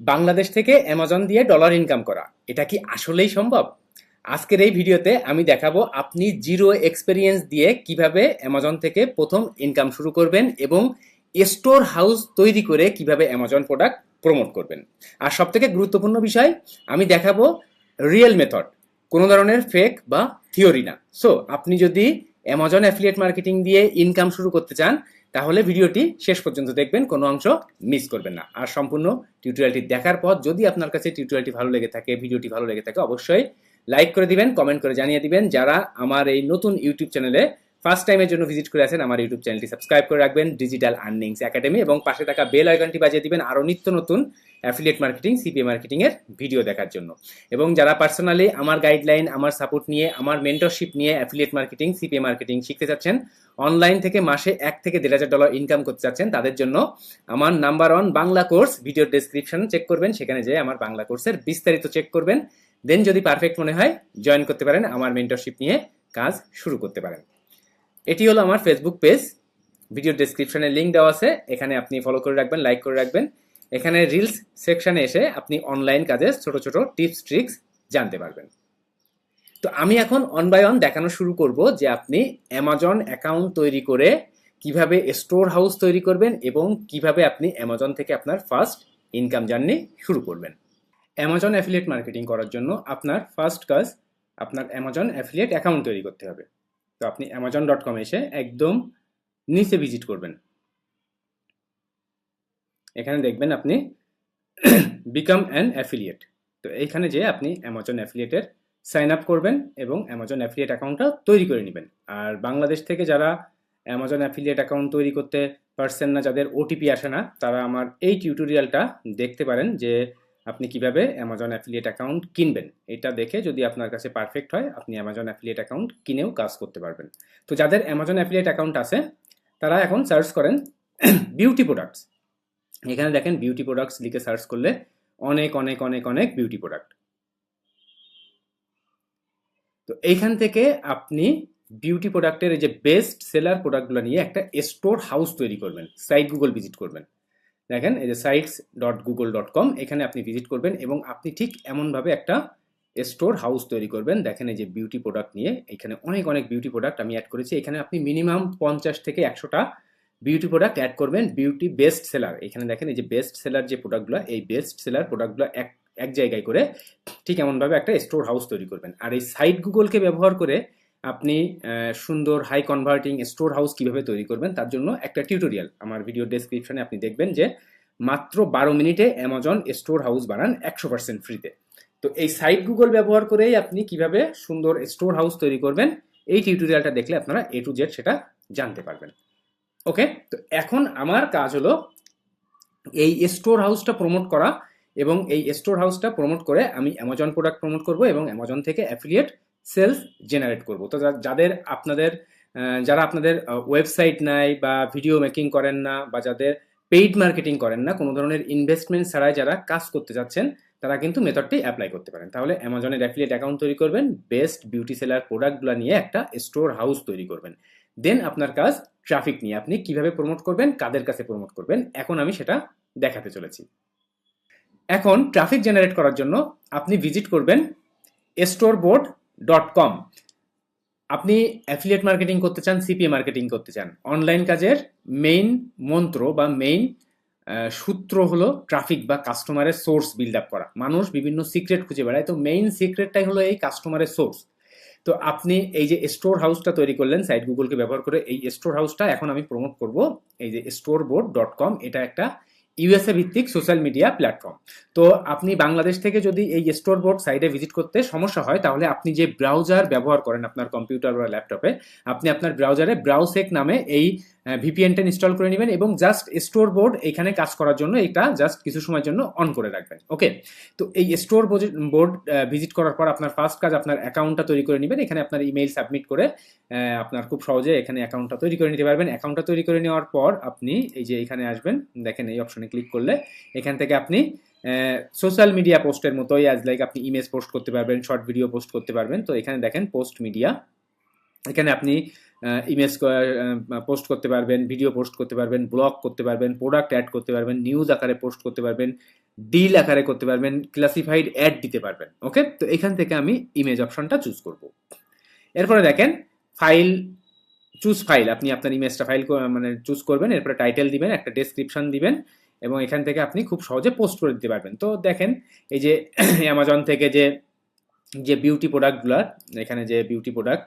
বাংলাদেশ থেকে অ্যামাজন দিয়ে dollar income করা এটা কি আসলেই সম্ভব? আজকের এই ভিডিওতে আমি দেখাবো আপনি জিরো এক্সপেরিয়েন্স দিয়ে কিভাবে অ্যামাজন থেকে প্রথম ইনকাম শুরু করবেন এবং স্টোর হাউস তৈরি করে কিভাবে অ্যামাজন প্রোডাক্ট প্রমোট করবেন। আর সবথেকে গুরুত্বপূর্ণ বিষয়, আমি দেখাবো রিয়েল মেথড, কোনো ধরনের ফেক বা থিওরি না। সো আপনি যদি অ্যামাজন অ্যাফিলিয়েট মার্কেটিং দিয়ে ইনকাম শুরু করতে চান, তাহলে ভিডিওটি শেষ পর্যন্ত দেখবেন, কোনো অংশ মিস করবেন না। আর সম্পূর্ণ টিউটোরিয়ালটি দেখার পর যদি আপনার কাছে টিউটোরিয়ালটি ভালো লেগে থাকে, ভিডিওটি ভালো লেগে থাকে, অবশ্যই লাইক করে দিবেন, কমেন্ট করে জানিয়ে দিবেন। যারা আমার এই নতুন ইউটিউব চ্যানেলে ফার্স্ট টাইমের জন্য ভিজিট করে আছেন, আমার ইউটিউব চ্যানেলটি সাবস্ক্রাইব করে রাখবেন, ডিজিটাল আর্নিংস একাডেমি, এবং পাশে থাকা বেল আইকনটি বাজিয়ে দিবেন আরও নিত্য নতুন অ্যাফিলিয়েট মার্কেটিং, সিপিএ মার্কেটিং এর ভিডিও দেখার জন্য। এবং যারা পার্সোনালি আমার গাইডলাইন, আমার সাপোর্ট নিয়ে, আমার মেন্টরশিপ নিয়ে অ্যাফিলিয়েট মার্কেটিং, সিপিএ মার্কেটিং শিখতে চাচ্ছেন, অনলাইন থেকে মাসে $1 থেকে $1,500 ইনকাম করতে চাচ্ছেন, তাদের জন্য আমার number 1 Bangla course, video description check করবেন, সেখানে যেয়ে আমার বাংলা কোর্সের বিস্তারিত চেক করবেন। দেন যদি পারফেক্ট মনে হয় জয়েন করতে পারেন, আমার মেন্টরশিপ নিয়ে কাজ শুরু করতে পারেন। এটি হলো আমার ফেসবুক পেজ, ভিডিও ডেসক্রিপশনে লিঙ্ক দেওয়া আছে, এখানে আপনি ফলো করে রাখবেন, লাইক করে রাখবেন। এখানে রিলস সেকশনে এসে আপনি অনলাইন কাজের ছোট ছোট টিপস ট্রিক্স জানতে পারবেন। তো আমি এখন অন বাই অন দেখানো শুরু করব যে আপনি অ্যামাজন অ্যাকাউন্ট তৈরি করে কিভাবে স্টোর হাউস তৈরি করবেন এবং কিভাবে আপনি অ্যামাজন থেকে আপনার ফার্স্ট ইনকাম জার্নি শুরু করবেন। অ্যামাজন অ্যাফিলিয়েট মার্কেটিং করার জন্য আপনার ফার্স্ট কাজ, আপনার অ্যামাজন অ্যাফিলিয়েট অ্যাকাউন্ট তৈরি করতে হবে। তো আপনি amazon.com এসে একদম নিচে ভিজিট করবেন, এখানে দেখবেন আপনি বিকাম অ্যান অ্যাফিলিয়েট। তো এইখানে যে আপনি অ্যামাজন অ্যাফিলিয়েটের সাইন আপ করবেন এবং অ্যামাজন অ্যাফিলিয়েট অ্যাকাউন্টটা তৈরি করে নেবেন। আর বাংলাদেশ থেকে যারা অ্যামাজন অ্যাফিলিয়েট অ্যাকাউন্ট তৈরি করতে পারছেন না, যাদের ওটিপি আসে না, তারা আমার এই টিউটোরিয়ালটা দেখতে পারেন যে আপনি কিভাবে অ্যামাজন অ্যাফিলিয়েট অ্যাকাউন্ট কিনবেন। এটা দেখে যদি আপনার কাছে পারফেক্ট হয়, আপনি অ্যামাজন অ্যাফিলিয়েট অ্যাকাউন্ট কিনেও কাজ করতে পারবেন। তো যাদের অ্যামাজন অ্যাফিলিয়েট অ্যাকাউন্ট আছে, তারা এখন সার্চ করেন বিউটি প্রোডাক্টস। এখানে দেখেন বিউটি প্রোডাক্টস লিখে সার্চ করলে অনেক অনেক অনেক অনেক বিউটি প্রোডাক্ট। তো এইখান থেকে আপনি বিউটি প্রোডাক্টের এই যে বেস্ট সেলার প্রোডাক্টগুলো নিয়ে একটা স্টোর হাউস তৈরি করবেন। সাইট গুগল ভিজিট করবেন, দেখেন এই যে sites.google.com, এখানে আপনি ভিজিট করবেন এবং আপনি ঠিক এমনভাবে একটা স্টোর হাউস তৈরি করবেন। দেখেন এই যে বিউটি প্রোডাক্ট নিয়ে এখানে অনেক অনেক বিউটি প্রোডাক্ট আমি অ্যাড করেছি। এখানে আপনি মিনিমাম 50 থেকে 100টা বিউটি প্রোডাক্ট অ্যাড করবেন। বিউটি বেস্ট সেলার, এখানে দেখেন এই যে বেস্ট সেলার যে প্রোডাক্টগুলো, এই বেস্ট সেলার প্রোডাক্টগুলো এক জায়গায় করে ঠিক এমনভাবে একটা স্টোর হাউস তৈরি করবেন। আর এই সাইট গুগলকে ব্যবহার করে আপনি সুন্দর হাই কনভার্টিং স্টোর হাউস কিভাবে তৈরি করবেন তার জন্য একটা টিউটোরিয়াল আমার ভিডিও ডেসক্রিপশনে আপনি দেখবেন যে মাত্র 12 মিনিটে অ্যামাজন স্টোর হাউস বানান 100% ফ্রিতে। তো এই সাইট গুগল ব্যবহার করেই আপনি কিভাবে সুন্দর স্টোর হাউস তৈরি করবেন, এই টিউটোরিয়ালটা দেখলে আপনারা A to Z সেটা জানতে পারবেন। ওকে, তো এখন আমার কাজ হলো এই স্টোর হাউসটা প্রমোট করা, এবং এই স্টোর হাউসটা প্রমোট করে আমি অ্যামাজন প্রোডাক্ট প্রমোট করব এবং অ্যামাজন থেকে অ্যাফিলিয়েট সেলস জেনারেট করব। তো যাদের আপনাদের যারা আপনাদের ওয়েবসাইট নাই বা ভিডিও মেকিং করেন না, বা যাদের পেইড মার্কেটিং করেন না, কোনো ধরনের ইনভেস্টমেন্ট ছাড়াই যারা কাজ করতে যাচ্ছেন, তারা কিন্তু মেথডটি অ্যাপ্লাই করতে পারেন। তাহলে অ্যামাজনের অ্যাফিলিয়েট অ্যাকাউন্ট তৈরি করবেন, বেস্ট বিউটি সেলার প্রোডাক্টগুলো নিয়ে একটা স্টোর হাউস তৈরি করবেন। দেন আপনার কাজ ট্রাফিক নিয়ে, আপনি কিভাবে প্রমোট করবেন, কাদের কাছে প্রমোট করবেন, এখন আমি সেটা দেখাতে চলেছি। এখন ট্রাফিক জেনারেট করার জন্য আপনি ভিজিট করবেন storeboard.com। আপনি অ্যাফিলিয়েট মার্কেটিং করতে চান, সিপিএ মার্কেটিং করতে চান, অনলাইন কাজের মেইন মন্ত্র বা মেইন সূত্র হলো ট্রাফিক বা কাস্টমারের সোর্স বিল্ড আপ করা। মানুষ বিভিন্ন সিক্রেট খুঁজে বেড়ায়, তো মেইন সিক্রেটটাই হলো এই কাস্টমারের সোর্স। তো আপনি এই যে স্টোর হাউসটা তৈরি করলেন সাইট গুগলকে ব্যবহার করে, এই স্টোর হাউসটা এখন আমি প্রমোট করব। এই যে storeboard.com, এটা একটা ইউএসএ ভিত্তিক সোশ্যাল মিডিয়া প্ল্যাটফর্ম। তো আপনি বাংলাদেশ থেকে যদি এই স্টোর বোর্ড সাইটে ভিজিট করতে সমস্যা হয়, তাহলে আপনি যে ব্রাউজার ব্যবহার করেন আপনার কম্পিউটার বা ল্যাপটপে, আপনি আপনার ব্রাউজারে ব্রাউসেক নামে এই ভিপিএনটা ইনস্টল করে নেবেন এবং জাস্ট স্টোর বোর্ড এখানে কাজ করার জন্য এটা জাস্ট কিছু সময়ের জন্য অন করে রাখবেন। ওকে, তো এই স্টোর বোর্ড ভিজিট করার পর আপনার ফার্স্ট কাজ আপনার অ্যাকাউন্টটা তৈরি করে নেবেন। এখানে আপনার ইমেইল সাবমিট করে আপনার খুব সহজে এখানে অ্যাকাউন্টটা তৈরি করে নিতে পারবেন। অ্যাকাউন্টটা তৈরি করে নেওয়ার পর আপনি এই যে এখানে আসবেন, দেখেন এই অপশনে ক্লিক করলে এখান থেকে আপনি সোশ্যাল মিডিয়া পোস্টের মতোই অ্যাজ লাইক আপনি ইমেজ পোস্ট করতে পারবেন, শর্ট ভিডিও পোস্ট করতে পারবেন। তো এখানে দেখেন পোস্ট মিডিয়া, এখানে আপনি ইমেজ পোস্ট করতে পারবেন, ভিডিও পোস্ট করতে পারবেন, ব্লগ করতে পারবেন, প্রোডাক্ট অ্যাড করতে পারবেন, নিউজ আকারে পোস্ট করতে পারবেন, ডিল আকারে করতে পারবেন, ক্লাসিফাইড অ্যাড দিতে পারবেন। ওকে, তো এখান থেকে আমি ইমেজ অপশনটা চুজ করব। এরপরে দেখেন ফাইল, চুজ ফাইল, আপনি আপনার ইমেজটা ফাইল মানে চুজ করবেন, এরপরে টাইটেল দিবেন, একটা ডেসক্রিপশন দিবেন এবং এখান থেকে আপনি খুব সহজে পোস্ট করে দিতে পারবেন। তো দেখেন এই যে অ্যামাজন থেকে যে যে বিউটি প্রোডাক্টগুলো, এখানে যে বিউটি প্রোডাক্ট,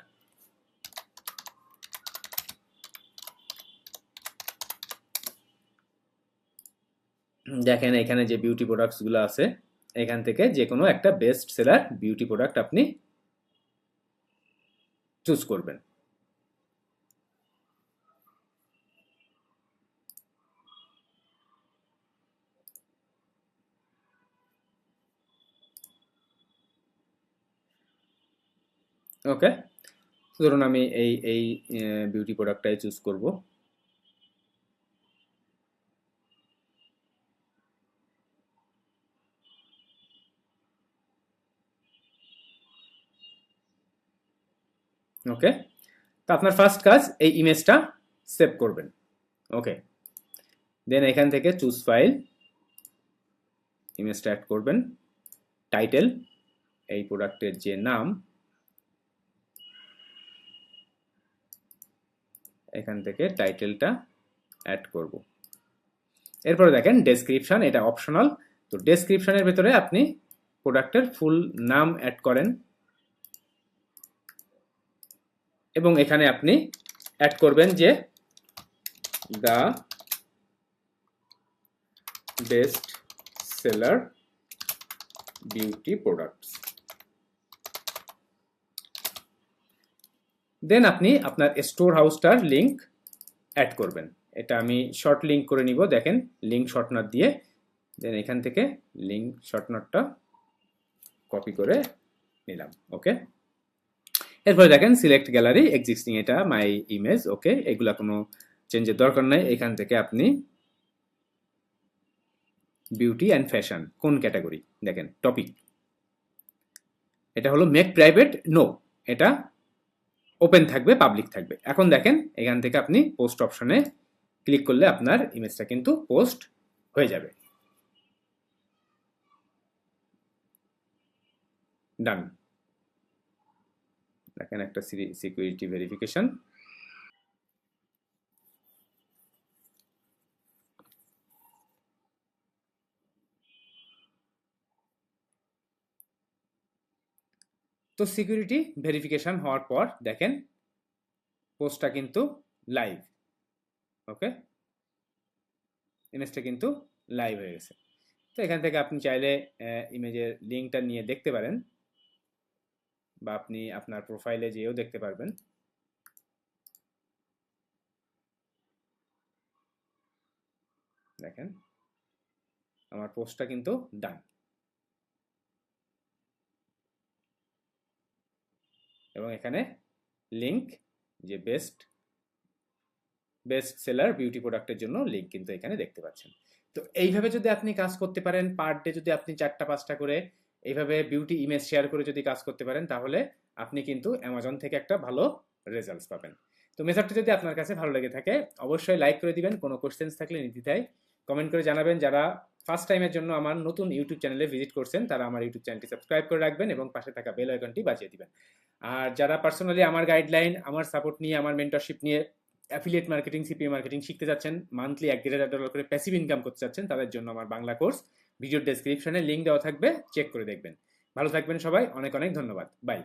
দেখেন এখানে যে বিউটি প্রোডাক্টসগুলো আছে, এখান থেকে যে কোনো একটা বেস্ট সেলার বিউটি প্রোডাক্ট আপনি চুজ করবেন। ওকে, ধরুন আমি এই এই বিউটি প্রোডাক্টটাই চুজ করব। ওকে, তো আপনার ফার্স্ট কাজ এই ইমেজটা সেভ করবেন। ওকে, দেন এখান থেকে চুজ ফাইল, ইমেজটা অ্যাড করবেন, টাইটেল, এই প্রোডাক্টের যে নাম, এখান থেকে টাইটেলটা অ্যাড করব। এরপরে দেখেন ডেসক্রিপশন, এটা অপশনাল, তো ডেসক্রিপশনের ভেতরে আপনি প্রোডাক্টের ফুল নাম অ্যাড করেন এবং এখানে আপনি অ্যাড করবেন যে the best seller beauty products. Then আপনি আপনার স্টোর হাউসটার লিঙ্ক অ্যাড করবেন। এটা আমি শর্ট লিঙ্ক করে নিব, দেখেন লিঙ্ক শর্টনার দিয়ে, দেন এখান থেকে লিঙ্ক শর্টনারটা কপি করে নিলাম। ওকে, এরপরে দেখেন সিলেক্ট গ্যালারি এক্সিস্টিং, এটা মাই ইমেজ। ওকে, এগুলা কোনো চেঞ্জের দরকার নাই। এখান থেকে আপনি বিউটি অ্যান্ড ফ্যাশন কোন ক্যাটাগরি, দেখেন টপিক, এটা হলো মেক প্রাইভেট, নো, এটা ওপেন থাকবে, পাবলিক থাকবে। এখন দেখেন এখান থেকে আপনি পোস্ট অপশনে ক্লিক করলে আপনার ইমেজটা কিন্তু পোস্ট হয়ে যাবে। ডান, দেখেন একটা সিকিউরিটি ভেরিফিকেশন। তো সিকিউরিটি ভেরিফিকেশন হওয়ার পর দেখেন পোস্টটা কিন্তু লাইভ। ওকে, ইমেজটা কিন্তু লাইভ হয়ে গেছে। তো এখান থেকে আপনি চাইলে ইমেজের লিঙ্কটা নিয়ে দেখতে পারেন বা আপনি আপনার প্রোফাইলে যেয়েও দেখতে পারবেন। দেখেন আমার পোস্টটা কিন্তু ডান এবং এখানে লিঙ্ক, যে বেস্ট সেলার বিউটি প্রোডাক্টের জন্য লিঙ্ক কিন্তু এখানে দেখতে পাচ্ছেন। তো এইভাবে যদি আপনি কাজ করতে পারেন, পার ডে যদি আপনি 4টা-5টা করে এইভাবে বিউটি ইমেজ শেয়ার করে যদি কাজ করতে পারেন, তাহলে আপনি কিন্তু অ্যামাজন থেকে একটা ভালো রেজাল্টস পাবেন। তো মেথডটা যদি আপনার কাছে ভালো লেগে থাকে অবশ্যই লাইক করে দিবেন, কোনো কোশ্চেন্স থাকলে নির্দ্বিধায় কমেন্ট করে জানাবেন। যারা ফার্স্ট টাইমের জন্য আমার নতুন ইউটিউব চ্যানেলে ভিজিট করছেন তারা আমার ইউটিউব চ্যানেলটি সাবস্ক্রাইব করে রাখবেন এবং পাশে থাকা বেল আইকনটি বাজিয়ে দিবেন। আর যারা পার্সোনালি আমার গাইডলাইন, আমার সাপোর্ট নিয়ে, আমার মেন্টরশিপ নিয়ে অ্যাফিলিয়েট মার্কেটিং, সিপিএ মার্কেটিং শিখতে যাচ্ছেন, মান্থলি $1,500 করে প্যাসিভ ইনকাম করতে চাচ্ছেন, তাদের জন্য আমার বাংলা কোর্স ভিডিওর ডেসক্রিপশনে লিঙ্ক দেওয়া থাকবে, চেক করে দেখবেন। ভালো থাকবেন সবাই, অনেক অনেক ধন্যবাদ, বাই।